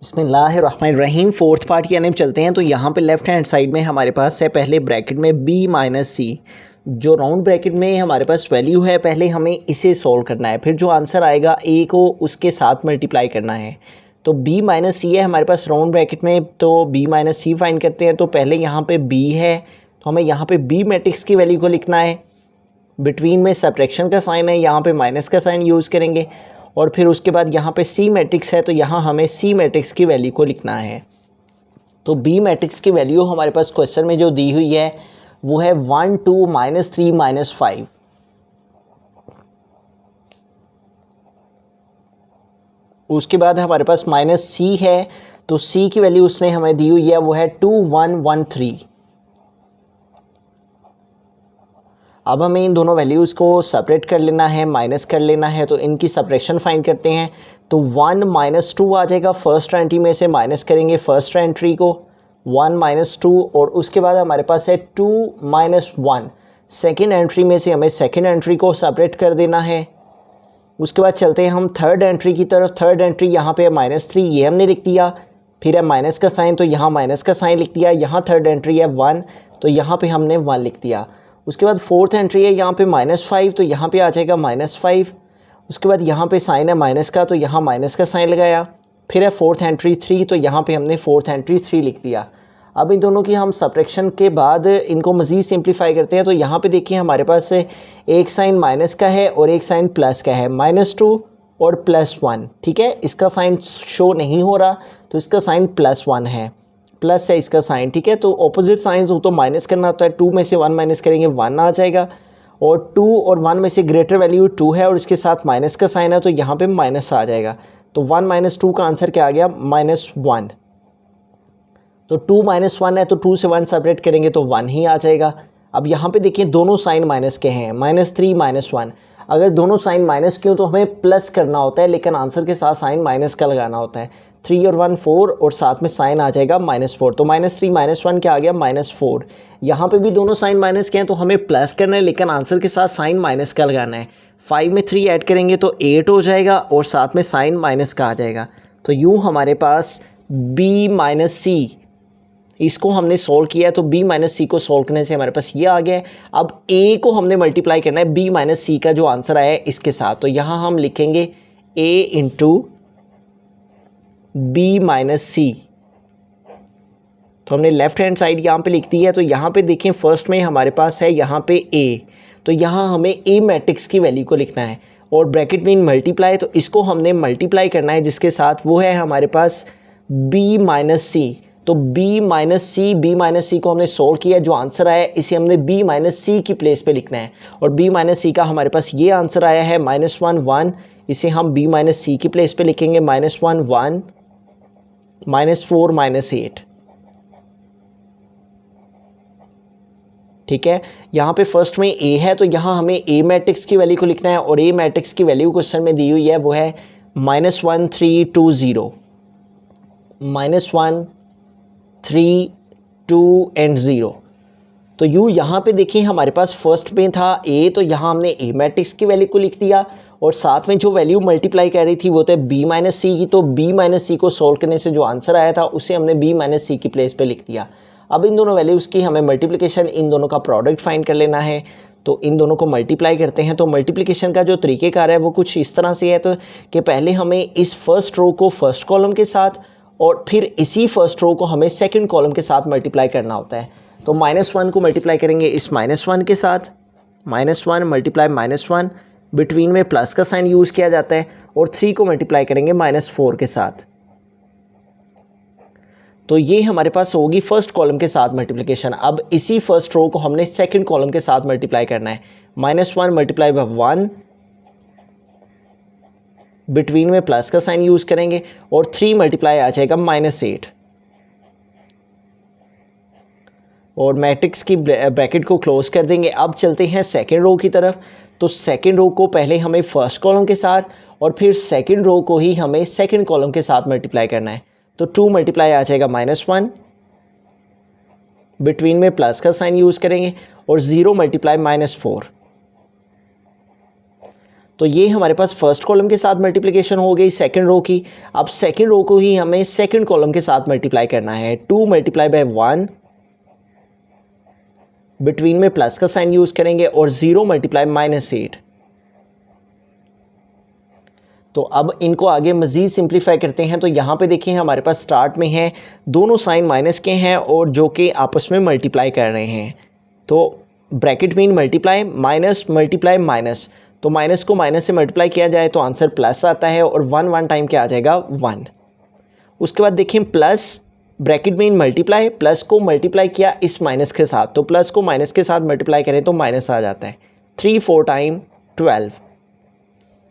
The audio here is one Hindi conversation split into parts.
बिस्मिल्लाहिर्रहमानिर्रहीम। फोर्थ पार्ट की यानी चलते हैं। तो यहाँ पे लेफ्ट हैंड साइड में हमारे पास है पहले ब्रैकेट में b माइनस सी, जो राउंड ब्रैकेट में हमारे पास वैल्यू है, पहले हमें इसे सॉल्व करना है, फिर जो आंसर आएगा a को उसके साथ मल्टीप्लाई करना है। तो b माइनस सी है हमारे पास राउंड ब्रैकेट में, तो b माइनस सी फाइंड करते हैं। तो पहले यहाँ पे b है, तो हमें यहाँ पे b मैट्रिक्स की वैल्यू को लिखना है। बिटवीन में सब्ट्रैक्शन का साइन है, यहाँ पे माइनस का साइन यूज़ करेंगे। और फिर उसके बाद यहाँ पे सी मैट्रिक्स है, तो यहाँ हमें सी मैट्रिक्स की वैल्यू को लिखना है। तो बी मैट्रिक्स की वैल्यू हमारे पास क्वेश्चन में जो दी हुई है वो है 1 2 -3 -5। उसके बाद हमारे पास माइनस सी है, तो सी की वैल्यू उसने हमें दी हुई है वो है 2 1 1 3। अब हमें इन दोनों वैल्यूज़ को सेपरेट कर लेना है, माइनस कर लेना है। तो इनकी सब्ट्रैक्शन फाइंड करते हैं। तो 1 -2 आ जाएगा, फर्स्ट एंट्री में से माइनस करेंगे फर्स्ट एंट्री को, 1 -2। और उसके बाद हमारे पास है 2 -1, सेकेंड एंट्री में से हमें सेकेंड एंट्री को सेपरेट कर देना है। उसके बाद चलते हैं हम थर्ड एंट्री की तरफ। थर्ड एंट्री यहाँ पे -3, ये हमने लिख दिया। फिर है माइनस का साइन, तो यहाँ माइनस का साइन लिख दिया। यहाँ थर्ड एंट्री है 1, तो यहाँ पे हमने 1 लिख दिया। उसके बाद फोर्थ एंट्री है यहाँ पे -5, तो यहाँ पे आ जाएगा -5। उसके बाद यहाँ पे साइन है माइनस का, तो यहाँ माइनस का साइन लगाया। फिर है फोर्थ एंट्री 3, तो यहाँ पे हमने फोर्थ एंट्री 3 लिख दिया। अब इन दोनों की हम सब्ट्रैक्शन के बाद इनको मज़ीद सिंप्लीफाई करते हैं। तो यहाँ पे देखिए हमारे पास एक साइन माइनस का है और एक साइन प्लस का है, -2 और +1। ठीक है, इसका साइन शो नहीं हो रहा, तो इसका साइन +1 है, प्लस है इसका साइन। ठीक है, तो ऑपोजिट साइंस हो तो माइनस करना होता है। 2 में से 1 माइनस करेंगे 1 आ जाएगा। और 2 और 1 में से ग्रेटर वैल्यू 2 है और इसके साथ माइनस का साइन है, तो यहाँ पे माइनस आ जाएगा। तो 1 - 2 का आंसर क्या आ गया? -1। तो 2 - 1 है, तो 2 से 1 सेपरेट करेंगे तो 1 ही आ जाएगा। अब यहाँ पे देखिए दोनों साइन माइनस के हैं, -3 -1। अगर दोनों साइन माइनस के हो तो हमें प्लस करना होता है, लेकिन आंसर के साथ साइन माइनस का लगाना होता है। 3 और 1 4 और साथ में साइन आ जाएगा -4। तो -3 -1 क्या आ गया? -4। यहाँ पे भी दोनों साइन माइनस के हैं, तो हमें प्लस करना है, लेकिन आंसर के साथ साइन माइनस का लगाना है। 5 में 3 ऐड करेंगे तो 8 हो जाएगा और साथ में साइन माइनस का आ जाएगा। तो यूँ हमारे पास b माइनस सी, इसको हमने सोल्व किया है। तो b माइनस सी को सोल्व करने से हमारे पास ये आ गया है। अब a को हमने मल्टीप्लाई करना है b माइनस सी का जो आंसर आया है इसके साथ। तो यहाँ हम लिखेंगे a इंटू b माइनस सी। तो हमने लेफ्ट हैंड साइड यहाँ पे लिख दी है। तो यहाँ पे देखें फर्स्ट में हमारे पास है यहाँ पे a, तो यहाँ हमें a मैट्रिक्स की वैल्यू को लिखना है और ब्रैकेट में मल्टीप्लाई, तो इसको हमने मल्टीप्लाई करना है जिसके साथ, वो है हमारे पास b माइनस सी। तो b माइनस सी को हमने सोल्व किया, जो आंसर आया है इसे हमने b माइनस सी की प्लेस पे लिखना है। और b माइनस सी का हमारे पास ये आंसर आया है -1 1, इसे हम b माइनस सी की प्लेस पे लिखेंगे -1 1 -4 -8। ठीक है, यहाँ पे फर्स्ट में a है, तो यहाँ हमें a मैट्रिक्स की वैल्यू को लिखना है और a मैट्रिक्स की वैल्यू क्वेश्चन में दी हुई है वो है -1 3 2 0, -1 3 2 एंड 0। तो यूँ यहाँ पे देखिए हमारे पास फर्स्ट में था a, तो यहाँ हमने a मैट्रिक्स की वैल्यू को लिख दिया और साथ में जो वैल्यू मल्टीप्लाई कर रही थी वो तो b माइनस सी की। तो b माइनस सी को सोल्व करने से जो आंसर आया था उसे हमने b माइनस सी की प्लेस पे लिख दिया। अब इन दोनों वैल्यूज़ की हमें मल्टीप्लिकेशन, इन दोनों का प्रोडक्ट फाइंड कर लेना है। तो इन दोनों को मल्टीप्लाई करते हैं। तो मल्टीप्लिकेशन का जो तरीक़ेकार है वो कुछ इस तरह से है, तो कि पहले हमें इस फर्स्ट रो को फर्स्ट कॉलम के साथ और फिर इसी फर्स्ट रो को हमें सेकंड कॉलम के साथ मल्टीप्लाई करना होता है। तो -1 को मल्टीप्लाई करेंगे इस -1 के साथ, -1 मल्टीप्लाई -1, बिटवीन में प्लस का साइन यूज़ किया जाता है। और 3 को मल्टीप्लाई करेंगे -4 के साथ। तो ये हमारे पास होगी फर्स्ट कॉलम के साथ मल्टीप्लिकेशन। अब इसी फर्स्ट रो को हमने सेकंड कॉलम के साथ मल्टीप्लाई करना है। -1 मल्टीप्लाई बाय 1, बिटवीन में प्लस का साइन यूज़ करेंगे और 3 मल्टीप्लाई आ जाएगा -8। और मैट्रिक्स की ब्रैकेट को क्लोज कर देंगे। अब चलते हैं सेकंड रो की तरफ। तो सेकंड रो को पहले हमें फर्स्ट कॉलम के साथ और फिर सेकंड रो को ही हमें सेकंड कॉलम के साथ मल्टीप्लाई करना है। तो 2 मल्टीप्लाई आ जाएगा -1, बिटवीन में प्लस का साइन यूज़ करेंगे और 0 मल्टीप्लाई -4। तो ये हमारे पास फर्स्ट कॉलम के साथ मल्टीप्लिकेशन हो गई सेकंड रो की। अब सेकंड रो को ही हमें सेकंड कॉलम के साथ मल्टीप्लाई करना है। 2 मल्टीप्लाई बाय 1, बिटवीन में प्लस का साइन यूज करेंगे, और 0 मल्टीप्लाई -8। तो अब इनको आगे मज़ीद सिंप्लीफाई करते हैं। तो यहाँ पे देखिए हमारे पास स्टार्ट में है दोनों साइन माइनस के हैं और जो कि आपस में मल्टीप्लाई कर रहे हैं। तो bracket mean multiply, minus multiply minus, तो माइनस को माइनस से मल्टीप्लाई किया जाए तो आंसर प्लस आता है, और 1 टाइम क्या आ जाएगा 1। उसके बाद देखें plus, bracket mean multiply, plus को मल्टीप्लाई किया इस माइनस के साथ, तो प्लस को माइनस के साथ मल्टीप्लाई करें तो माइनस आ जाता है। 3 4 टाइम 12।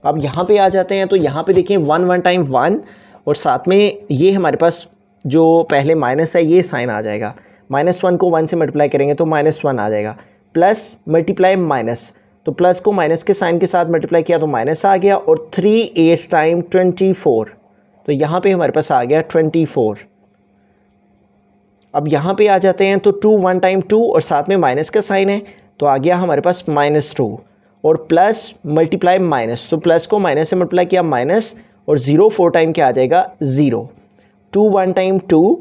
अब यहाँ पे आ जाते हैं, तो यहाँ पे देखिए 1 टाइम 1, और साथ में ये हमारे पास जो पहले माइनस है ये साइन आ जाएगा। -1 को 1 से मल्टीप्लाई करेंगे तो -1 आ जाएगा। प्लस मल्टीप्लाई माइनस, तो प्लस को माइनस के साइन के साथ मल्टीप्लाई किया तो माइनस आ गया, और 3 8 टाइम 24, तो यहाँ पे हमारे पास आ गया 24। अब यहाँ पे आ जाते हैं, तो 2 1 टाइम 2, और साथ में माइनस का साइन है तो आ गया हमारे पास -2, और प्लस मल्टीप्लाई माइनस, तो प्लस को माइनस से मल्टीप्लाई किया माइनस, और 0 4 टाइम क्या आ जाएगा 0। 2 1 टाइम 2,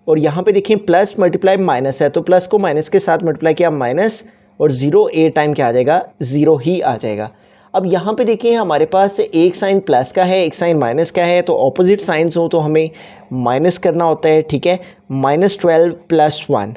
और यहाँ पे देखिए प्लस मल्टीप्लाई माइनस है, तो प्लस को माइनस के साथ मल्टीप्लाई किया माइनस, और 0 8 टाइम क्या आ जाएगा 0 ही आ जाएगा। अब यहाँ पे देखिए हमारे पास एक साइन प्लस का है, एक साइन माइनस का है, तो ऑपोजिट साइंस हो तो हमें माइनस करना होता है, ठीक है। -12 + 1,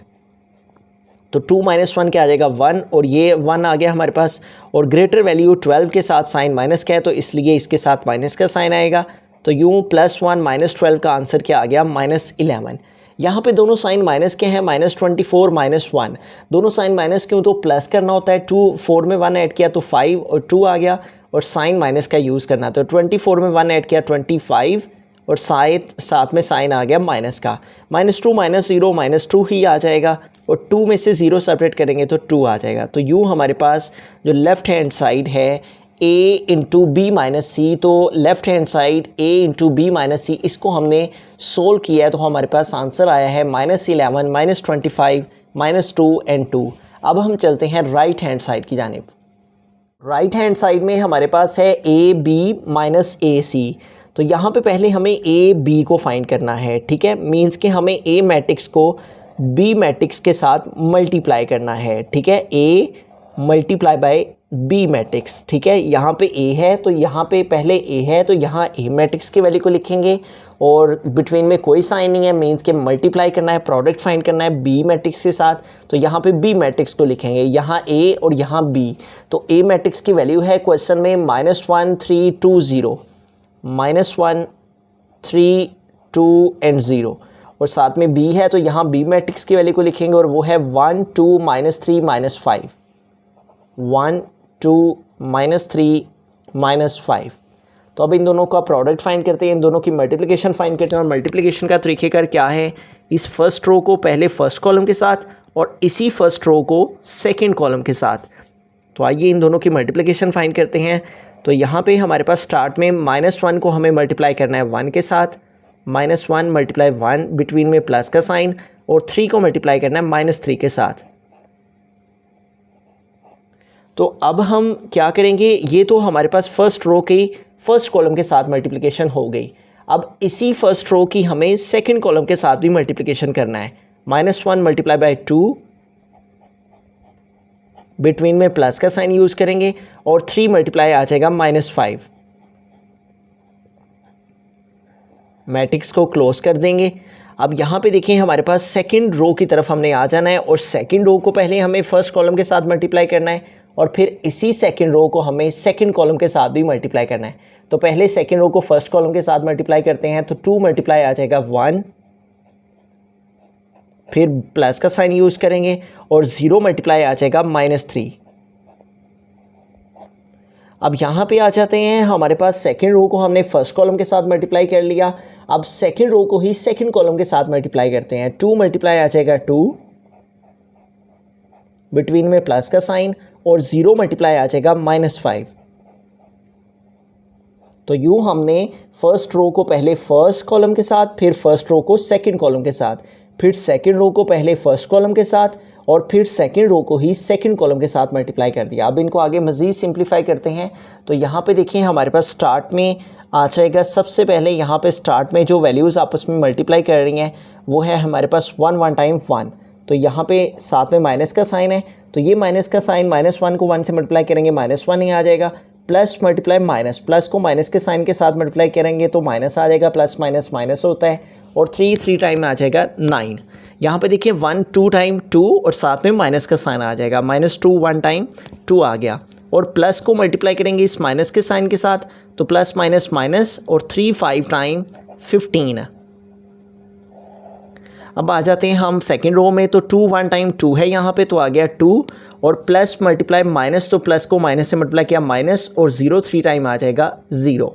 तो 2 - 1 क्या आ जाएगा 1, और ये 1 आ गया हमारे पास, और ग्रेटर वैल्यू 12 के साथ साइन माइनस का है तो इसलिए इसके साथ माइनस का साइन आएगा। तो यूँ +1 - 12 का आंसर क्या आ गया -11। यहाँ पे दोनों साइन माइनस के हैं, -24 -1, दोनों साइन माइनस क्यों, तो प्लस करना होता है। 2 4 में 1 ऐड किया तो 5 और 2 आ गया, और साइन माइनस का यूज़ करना, तो 24 में 1 ऐड किया 25, और साथ में साइन आ गया माइनस का। -2 -0 -2 ही आ जाएगा, और 2 में से 0 सेपरेट करेंगे तो 2 आ जाएगा। तो यूँ हमारे पास जो लेफ़्ट हैंड साइड है a × b - c, तो left hand side a × b - c, इसको हमने सोल्व किया है तो हमारे पास आंसर आया है -11 -25 -2 एंड 2। अब हम चलते हैं राइट हैंड साइड की जानिब। राइट हैंड साइड में हमारे पास है ab - ac, तो यहाँ पे पहले हमें a b को फाइंड करना है, ठीक है। मींस कि हमें a मैट्रिक्स को b मैट्रिक्स के साथ मल्टीप्लाई करना है, ठीक है। a multiply by b matrix, ठीक है। यहाँ पे a है तो यहाँ पे पहले a है, तो यहाँ a मैट्रिक्स की वैल्यू को लिखेंगे, और बिटवीन में कोई साइन नहीं है, मींस के मल्टीप्लाई करना है, प्रोडक्ट फाइंड करना है b मैट्रिक्स के साथ, तो यहाँ पे b मैट्रिक्स को लिखेंगे, यहाँ a और यहाँ b। तो a मैट्रिक्स की वैल्यू है क्वेश्चन में -1 3 2 0, -1 3 2 एंड 0, और साथ में b है तो यहाँ b मैट्रिक्स की वैल्यू को लिखेंगे, और वो है 1 2 -3 -5, 1 2 -3 -5। तो अब इन दोनों का प्रोडक्ट फाइंड करते हैं, इन दोनों की मल्टीप्लिकेशन फाइंड करते हैं। और मल्टीप्लिकेशन का तरीक़ेकार क्या है, इस फर्स्ट रो को पहले फर्स्ट कॉलम के साथ और इसी फर्स्ट रो को सेकंड कॉलम के साथ। तो आइए इन दोनों की मल्टीप्लिकेशन फाइंड करते हैं। तो यहाँ पे हमारे पास स्टार्ट में -1 को हमें मल्टीप्लाई करना है 1 के साथ, -1 × 1, बिटवीन में प्लस का साइन, और 3 को मल्टीप्लाई करना है -3 के साथ। तो अब हम क्या करेंगे, ये तो हमारे पास फर्स्ट रो की फर्स्ट कॉलम के साथ मल्टीप्लिकेशन हो गई। अब इसी फर्स्ट रो की हमें सेकंड कॉलम के साथ भी मल्टीप्लिकेशन करना है। -1 मल्टीप्लाई बाय 2, बिटवीन में प्लस का साइन यूज़ करेंगे, और 3 मल्टीप्लाई आ जाएगा -5। मैट्रिक्स को क्लोज कर देंगे। अब यहाँ पे देखिए हमारे पास सेकंड रो की तरफ हमने आ जाना है, और सेकंड रो को पहले हमें फर्स्ट कॉलम के साथ मल्टीप्लाई करना है, और फिर इसी सेकंड रो को हमें सेकंड कॉलम के साथ भी मल्टीप्लाई करना है। तो पहले सेकंड रो को फर्स्ट कॉलम के साथ मल्टीप्लाई करते हैं, तो 2 मल्टीप्लाई आ जाएगा 1, फिर प्लस का साइन यूज़ करेंगे, और 0 मल्टीप्लाई आ जाएगा -3। अब यहाँ पे आ जाते हैं, हमारे पास सेकंड रो को हमने फर्स्ट कॉलम के साथ मल्टीप्लाई कर लिया। अब सेकंड रो को ही सेकंड कॉलम के साथ मल्टीप्लाई करते हैं। 2 मल्टीप्लाई आ जाएगा 2, बिटवीन में प्लस का साइन, और 0 मल्टीप्लाई आ जाएगा -5। तो यूँ हमने फर्स्ट रो को पहले फर्स्ट कॉलम के साथ, फिर फर्स्ट रो को सेकंड कॉलम के साथ, फिर सेकंड रो को पहले फर्स्ट कॉलम के साथ, और फिर सेकंड रो को ही सेकंड कॉलम के साथ मल्टीप्लाई कर दिया। अब इनको आगे मज़ीद सिंप्लीफाई करते हैं। तो यहाँ पे देखिए हमारे पास स्टार्ट में आ जाएगा, सबसे पहले यहाँ पे स्टार्ट में जो वैल्यूज़ आपस में मल्टीप्लाई कर रही हैं वो है हमारे पास 1 टाइम 1। तो यहाँ पे साथ में माइनस का साइन है, तो ये माइनस का साइन -1 को 1 से मल्टीप्लाई करेंगे -1 ही आ जाएगा। प्लस मल्टीप्लाई माइनस, प्लस को माइनस के साइन के साथ मल्टीप्लाई करेंगे तो माइनस आ जाएगा, प्लस माइनस माइनस होता है। और 3 टाइम आ जाएगा 9। यहाँ पे देखिए 1 2 टाइम 2 और साथ में माइनस का साइन आ जाएगा, -2 1 टाइम 2 आ गया। और प्लस को मल्टीप्लाई करेंगे इस माइनस के साइन के साथ तो प्लस माइनस माइनस और 3 5 टाइम 15। अब आ जाते हैं हम सेकेंड रो में। तो 2 1 टाइम 2 है यहाँ पे, तो आ गया 2 और प्लस मल्टीप्लाई माइनस, तो प्लस को माइनस से मल्टीप्लाई किया माइनस और 0 3 टाइम आ जाएगा 0।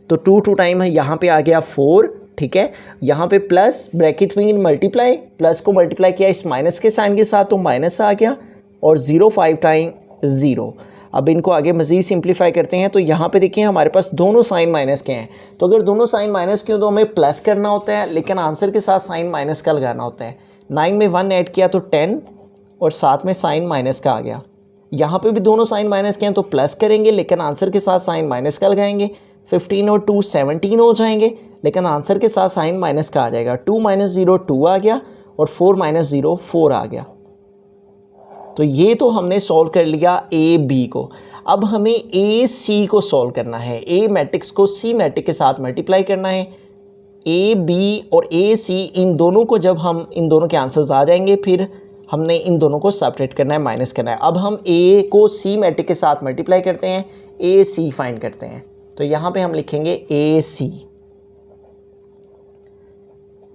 तो 2 2 टाइम है, यहाँ पे आ गया 4। ठीक है, यहाँ पे प्लस ब्रैकेट में मल्टीप्लाई, प्लस को मल्टीप्लाई किया इस माइनस के साइन के साथ तो माइनस आ गया और 0 5 टाइम 0। अब इनको आगे मज़ीद सिंप्लीफाई करते हैं। तो यहाँ पे देखिए हमारे पास दोनों साइन माइनस के हैं, तो अगर दोनों साइन माइनस के हो तो हमें प्लस करना होता है, लेकिन आंसर के साथ साइन माइनस का लगाना होता है। 9 में 1 ऐड किया तो 10 और साथ में साइन माइनस का आ गया। यहाँ पे भी दोनों साइन माइनस के हैं तो प्लस करेंगे, लेकिन आंसर के साथ साइन माइनस का लगाएंगे। 15 और 2 17 हो जाएंगे, लेकिन आंसर के साथ साइन माइनस का आ जाएगा। 2 - 0 2 आ गया और 4 - 0 4 आ गया। तो ये तो हमने सॉल्व कर लिया ए बी को। अब हमें ए सी को सॉल्व करना है। ए मैट्रिक्स को सी मैट्रिक्स के साथ मल्टीप्लाई करना है। ए बी और ए सी इन दोनों को, जब हम इन दोनों के आंसर्स आ जाएंगे फिर हमने इन दोनों को सेपरेट करना है, माइनस करना है। अब हम ए को सी मैट्रिक्स के साथ मल्टीप्लाई करते हैं, ए सी फाइंड करते हैं। तो यहाँ पे हम लिखेंगे ए सी।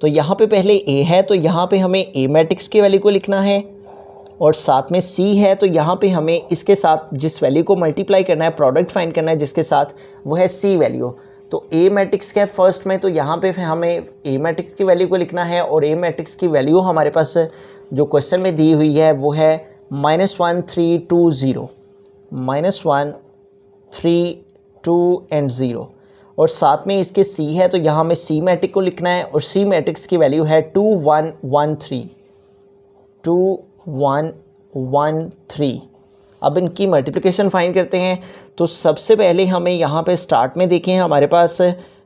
तो यहाँ पे पहले ए है तो यहाँ पे हमें ए मैट्रिक्स की वैल्यू को लिखना है और साथ में सी है तो यहाँ पे हमें इसके साथ जिस वैल्यू को मल्टीप्लाई करना है, प्रोडक्ट फाइंड करना है जिसके साथ, वो है सी वैल्यू। तो ए मैट्रिक्स का है फर्स्ट में, तो यहाँ पे हमें ए मैट्रिक्स की वैल्यू को लिखना है और ए मैट्रिक्स की वैल्यू हमारे पास जो क्वेश्चन में दी हुई है वो है -1 3 2 0, -1 3 2 एंड 0। और साथ में इसके सी है तो यहाँ हमें सी मैट्रिक्स को लिखना है और सी मैट्रिक्स की वैल्यू है 2 1 1 3, 2 1 1 3। अब इनकी मल्टीप्लिकेशन फाइंड करते हैं। तो सबसे पहले हमें यहाँ पे स्टार्ट में देखें हमारे पास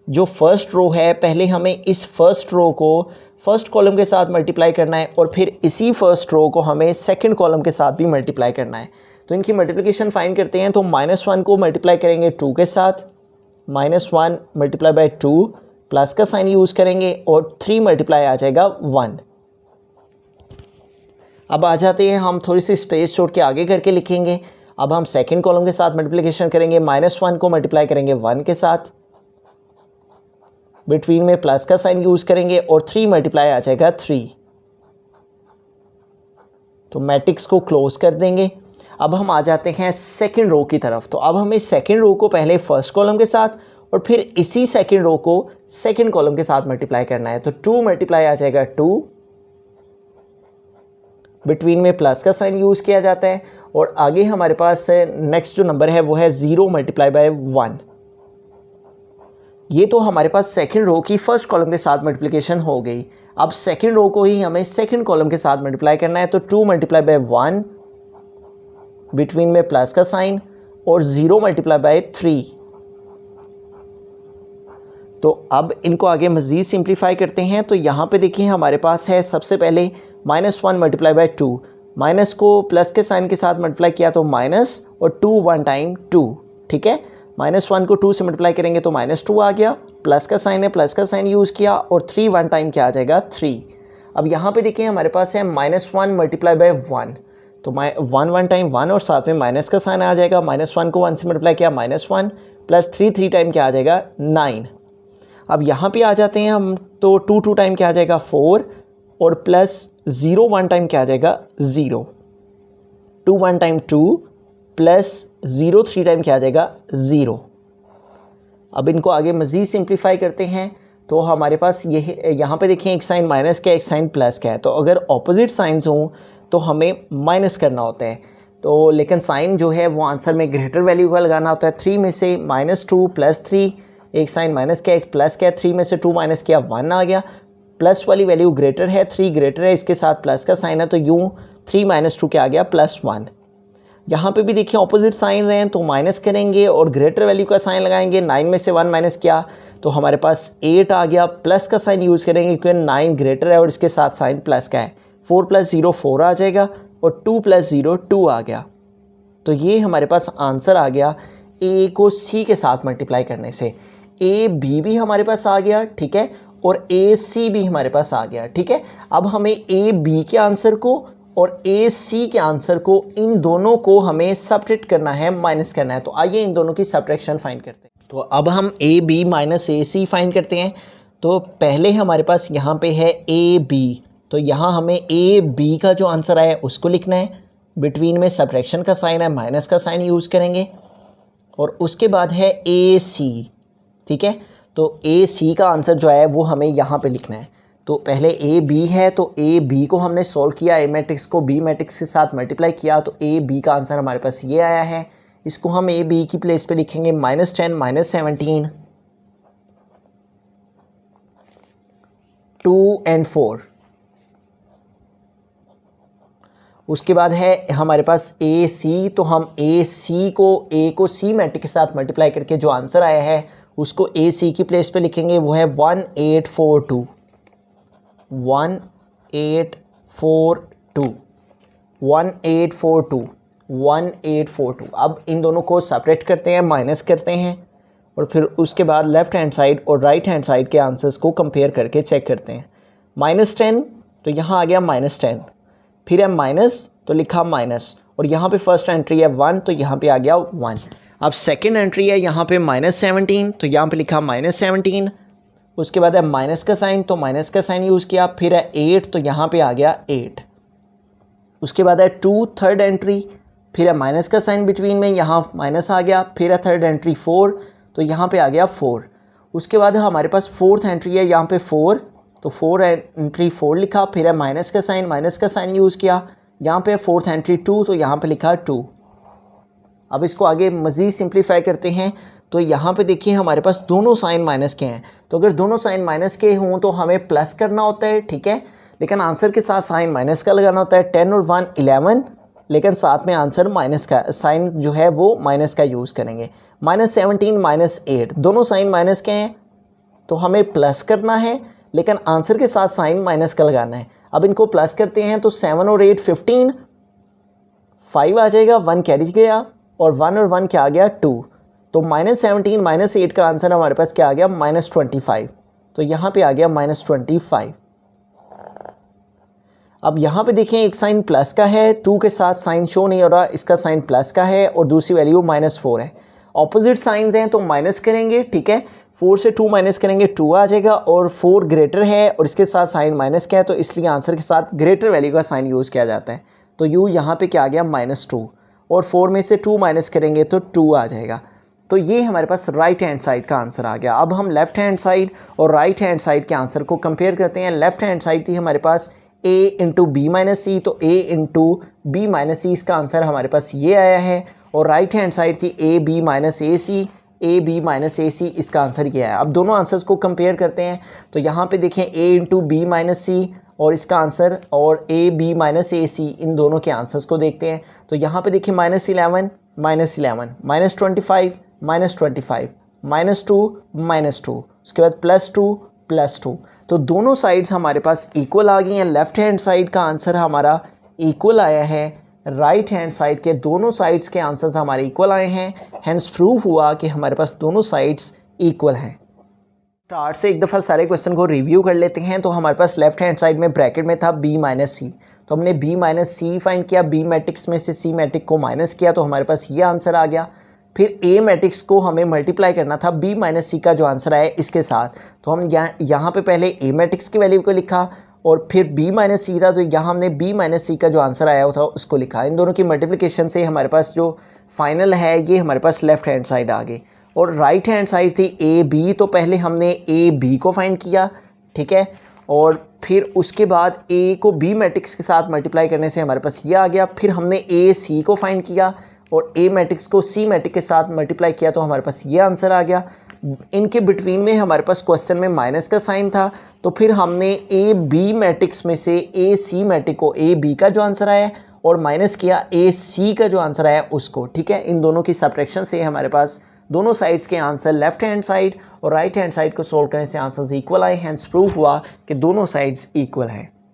जो फर्स्ट रो है, पहले हमें इस फर्स्ट रो को फर्स्ट कॉलम के साथ मल्टीप्लाई करना है और फिर इसी फर्स्ट रो को हमें सेकंड कॉलम के साथ भी मल्टीप्लाई करना है। तो इनकी मल्टीप्लिकेशन फाइंड करते हैं। तो -1 को मल्टीप्लाई करेंगे 2 के साथ, -1 मल्टीप्लाई बाय 2, प्लस का साइन यूज़ करेंगे और 3 मल्टीप्लाई आ जाएगा 1। अब आ जाते हैं, हम थोड़ी सी स्पेस छोड़ के आगे करके लिखेंगे। अब हम सेकंड कॉलम के साथ मल्टीप्लिकेशन करेंगे, -1 को मल्टीप्लाई करेंगे 1 के साथ, बिटवीन में प्लस का साइन यूज़ करेंगे और 3 मल्टीप्लाई आ जाएगा 3। तो मैट्रिक्स को क्लोज कर देंगे। अब हम आ जाते हैं सेकंड रो की तरफ। तो अब हमें सेकंड रो को पहले फर्स्ट कॉलम के साथ और फिर इसी सेकंड रो को सेकंड कॉलम के साथ मल्टीप्लाई करना है। तो 2 मल्टीप्लाई आ जाएगा 2, बिटवीन में प्लस का साइन यूज़ किया जाता है और आगे हमारे पास नेक्स्ट जो नंबर है वो है 0 मल्टीप्लाई बाय 1। ये तो हमारे पास सेकंड रो की फर्स्ट कॉलम के साथ मल्टीप्लिकेशन हो गई। अब सेकंड रो को ही हमें सेकंड कॉलम के साथ मल्टीप्लाई करना है। तो 2 मल्टीप्लाई बाय 1, बिटवीन में प्लस का साइन और 0 मल्टीप्लाई बाय 3। तो अब इनको आगे मज़ीद सिंप्लीफाई करते हैं। तो यहाँ पे देखिए हमारे पास है सबसे पहले -1 मल्टीप्लाई बाय 2, माइनस को प्लस के साइन के साथ मल्टीप्लाई किया तो माइनस और 2 1 टाइम 2। ठीक है, -1 को 2 से मल्टीप्लाई करेंगे तो -2 आ गया, प्लस का साइन है, प्लस का साइन यूज़ किया और 3 1 टाइम क्या आ जाएगा 3। अब यहाँ पे देखिए हमारे पास है -1 मल्टीप्लाई बाय 1, तो 1 1 टाइम 1 और साथ में माइनस का साइन आ जाएगा। -1 को 1 से मल्टीप्लाई किया -1 प्लस 3 3 टाइम क्या आ जाएगा 9। अब यहाँ पे आ जाते हैं हम, तो 2 2 टाइम क्या आ जाएगा 4 और प्लस 0 1 टाइम क्या आ जाएगा 0, 2 1 टाइम 2 प्लस 0 3 टाइम क्या आ जाएगा 0। अब इनको आगे मज़ीद सिंप्लीफाई करते हैं। तो हमारे पास ये यहाँ पे देखिए एक साइन माइनस का एक साइन प्लस का है, तो अगर ऑपोजिट साइंस हों तो हमें माइनस करना होता है। तो लेकिन साइन जो है वो आंसर में ग्रेटर वैल्यू का लगाना होता है। 3 में से -2 प्लस 3, एक साइन माइनस का एक प्लस का, 3 में से 2 माइनस किया 1 आ गया। प्लस वाली वैल्यू ग्रेटर है, 3 ग्रेटर है, इसके साथ प्लस का साइन है तो यूँ 3 माइनस 2 क्या आ गया +1। यहाँ पे भी देखिए ऑपोजिट साइन हैं तो माइनस करेंगे और ग्रेटर वैल्यू का साइन लगाएंगे। 9 में से 1 माइनस किया तो हमारे पास 8 आ गया। प्लस का साइन यूज़ करेंगे क्योंकि 9 ग्रेटर है और इसके साथ साइन प्लस का है। 4 + 0 4 आ जाएगा और 2 + 0 2 आ गया। तो ये हमारे पास आंसर आ गया ए को सी के साथ मल्टीप्लाई करने से। ए बी भी हमारे पास आ गया, ठीक है, और ए सी भी हमारे पास आ गया, ठीक है। अब हमें ए बी के आंसर को और ए सी के आंसर को, इन दोनों को हमें सब्ट्रैक्ट करना है, माइनस करना है। तो आइए इन दोनों की सब्ट्रैक्शन फाइंड करते हैं। तो अब हम A B minus A C find करते हैं। तो पहले हमारे पास यहाँ पे है ए बी, तो यहाँ हमें ए बी का जो आंसर आया उसको लिखना है। बिटवीन में सब्ट्रैक्शन का साइन है, माइनस का साइन यूज़ करेंगे। और उसके बाद है ए सी, ठीक है। तो ए सी का आंसर जो है वो हमें यहाँ पे लिखना है। तो पहले ए बी है तो ए बी को हमने सॉल्व किया, ए मैट्रिक्स को बी मैट्रिक्स के साथ मल्टीप्लाई किया, तो ए बी का आंसर हमारे पास ये आया है। इसको हम ए बी की प्लेस पे लिखेंगे -10 -17 2 और 4। उसके बाद है हमारे पास ए सी, तो हम ए को सी मैट्रिक्स के साथ मल्टीप्लाई करके जो आंसर आया है उसको ए सी की प्लेस पे लिखेंगे, वो है 1842 1842 1842 1842। अब इन दोनों को सेपरेट करते हैं, माइनस करते हैं और फिर उसके बाद लेफ़्ट हैंड साइड और राइट हैंड साइड के आंसर्स को कंपेयर करके चेक करते हैं। -10 तो यहाँ आ गया -10, फिर है माइनस तो लिखा माइनस, और यहाँ पे फर्स्ट एंट्री है 1 तो यहाँ पे आ गया 1। अब सेकंड एंट्री है यहाँ पे -17 तो यहाँ पे लिखा -17। उसके बाद है माइनस का साइन तो माइनस का साइन यूज़ किया, फिर है 8 तो यहाँ पे आ गया 8। उसके बाद है 2 थर्ड एंट्री, फिर है माइनस का साइन बिटवीन में, यहाँ माइनस आ गया, फिर है थर्ड एंट्री 4 तो यहाँ पे आ गया 4। उसके बाद हमारे पास फोर्थ एंट्री है यहाँ पे 4 तो 4 एंट्री 4 लिखा, फिर है माइनस का साइन यूज़ किया, यहाँ पे फोर्थ एंट्री 2 तो यहाँ पे लिखा 2। अब इसको आगे मज़ीद सिंप्लीफाई करते हैं। तो यहाँ पे देखिए हमारे पास दोनों साइन माइनस के हैं, तो अगर दोनों साइन माइनस के हों तो हमें प्लस करना होता है, ठीक है, लेकिन आंसर के साथ साइन माइनस का लगाना होता है। 10 और 1 11, लेकिन साथ में आंसर माइनस का साइन जो है वो माइनस का यूज़ करेंगे। -17 -8 दोनों साइन माइनस के हैं तो हमें प्लस करना है, लेकिन आंसर के साथ साइन माइनस का लगाना है। अब इनको प्लस करते हैं तो 7 और 8 15, 5 आ जाएगा, 1 कैरी गया और 1 और 1 क्या आ गया 2। तो -17 -8 का आंसर हमारे पास क्या आ गया -25। तो यहाँ पे आ गया -25। अब यहाँ पे देखें एक साइन प्लस का है, 2 के साथ साइन शो नहीं हो रहा, इसका साइन प्लस का है और दूसरी वैल्यू -4 है। ऑपोजिट साइंस हैं तो माइनस करेंगे, ठीक है, 4 से 2 माइनस करेंगे 2 आ जाएगा, और 4 ग्रेटर है और इसके साथ साइन माइनस का है तो इसलिए आंसर के साथ ग्रेटर वैल्यू का साइन यूज़ किया जाता है। तो यू यहाँ पे क्या आ गया -2, और 4 में से 2 माइनस करेंगे तो 2 आ जाएगा। तो ये हमारे पास राइट हैंड साइड का आंसर आ गया। अब हम लेफ़्ट हैंड साइड और राइट हैंड साइड के आंसर को कंपेयर करते हैं। लेफ़्ट हैंड साइड थी हमारे पास a इंटू बी माइनस सी, तो a इंटू बी माइनस सी इसका आंसर हमारे पास ये आया है, और राइट हैंड साइड थी a b माइनस ए सी, इसका आंसर ये आया। अब दोनों आंसर्स को कंपेयर करते हैं। तो यहाँ पे देखें a इंटू बी माइनस सी और इसका आंसर, और a b माइनस ए सी, इन दोनों के आंसर्स को देखते हैं। तो यहाँ पे देखिए -11 -11 -25 -25 -2 उसके बाद +2 तो दोनों साइड्स हमारे पास इक्वल आ गई हैं। लेफ़्ट हैंड साइड का आंसर हमारा इक्वल आया है, राइट हैंड साइड के दोनों साइड्स के आंसर्स हमारे इक्वल आए हैं। हेंस प्रूव हुआ कि हमारे पास दोनों साइड्स इक्वल हैं। स्टार्ट से एक दफ़ा सारे क्वेश्चन को रिव्यू कर लेते हैं। तो हमारे पास लेफ़्ट हैंड साइड में ब्रैकेट में था b माइनस सी, तो हमने b माइनस सी फाइंड किया, b मैट्रिक्स में से c मैट्रिक्स को माइनस किया तो हमारे पास ये आंसर आ गया। फिर a मैट्रिक्स को हमें मल्टीप्लाई करना था b माइनस सी का जो आंसर आया इसके साथ, तो हम यहाँ पे पहले a मैट्रिक्स की वैल्यू को लिखा और फिर b माइनस सी था तो यहाँ हमने b माइनस सी का जो आंसर आया था उसको लिखा। इन दोनों की मल्टीप्लिकेशन से हमारे पास जो फाइनल है ये हमारे पास लेफ़्ट हैंड साइड आ गई। और राइट हैंड साइड थी ए बी, तो पहले हमने ए बी को फाइंड किया, ठीक है, और फिर उसके बाद ए को बी मैट्रिक्स के साथ मल्टीप्लाई करने से हमारे पास ये आ गया। फिर हमने ए सी को फाइंड किया और ए मैट्रिक्स को सी मैट्रिक्स के साथ मल्टीप्लाई किया तो हमारे पास ये आंसर आ गया। इनके बिटवीन में हमारे पास क्वेश्चन में माइनस का साइन था, तो फिर हमने ए बी मैट्रिक्स में से ए सी मैट्रिक्स को ए बी का जो आंसर आया और माइनस किया ए सी का जो आंसर आया उसको, ठीक है। इन दोनों की सब्ट्रैक्शन से हमारे पास दोनों साइड्स के आंसर लेफ्ट हैंड साइड और राइट हैंड साइड को सोल्व करने से आंसर्स इक्वल आए, हैंस प्रूव हुआ कि दोनों साइड्स इक्वल है।